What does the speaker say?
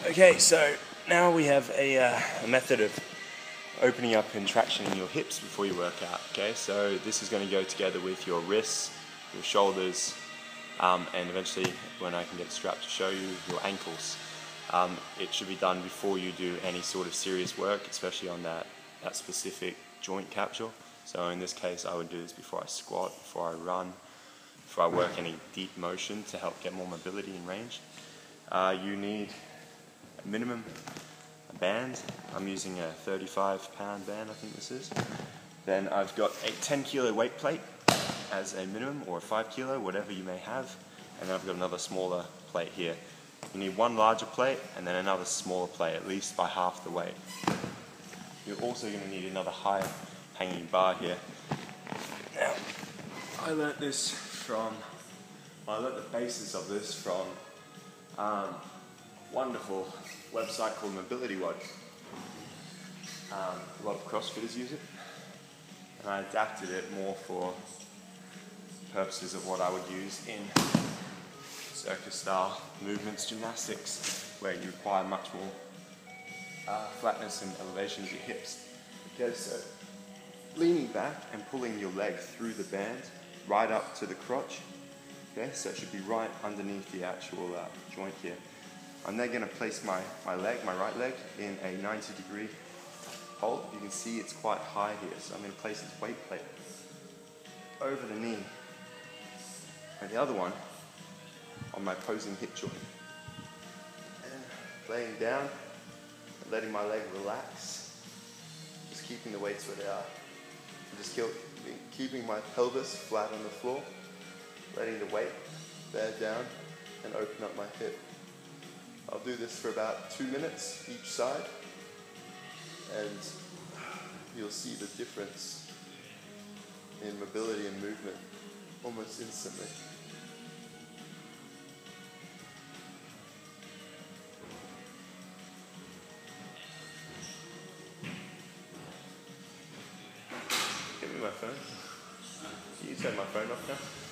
Okay, so now we have a method of opening up and tractioning your hips before you work out. Okay, so this is going to go together with your wrists, your shoulders, and eventually, when I can get strapped to show you, your ankles. It should be done before you do any sort of serious work, especially on that specific joint capsule. So in this case, I would do this before I squat, before I run, before I work any deep motion to help get more mobility and range. You need a minimum band. I'm using a 35-pound band, I think this is. Then I've got a 10-kilo weight plate as a minimum, or a 5-kilo, whatever you may have. And then I've got another smaller plate here. You need one larger plate and then another smaller plate, at least by half the weight. You're also going to need another high hanging bar here. Now, I learnt the basis of this from a wonderful website called Mobility Wod. A lot of CrossFitters use it, and I adapted it more for purposes of what I would use in circus-style movements, gymnastics, where you require much more flatness and elevation of your hips. Okay, so leaning back and pulling your leg through the band right up to the crotch. Okay, so it should be right underneath the actual joint here. I'm then going to place my right leg, in a 90-degree hold. You can see it's quite high here, so I'm going to place this weight plate over the knee, and the other one on my opposing hip joint. And laying down and letting my leg relax, just keeping the weights where they are. Just keeping my pelvis flat on the floor, letting the weight bear down and open up my hip. I'll do this for about 2 minutes each side, and you'll see the difference in mobility and movement almost instantly. Give me my phone. Can you turn my phone off now?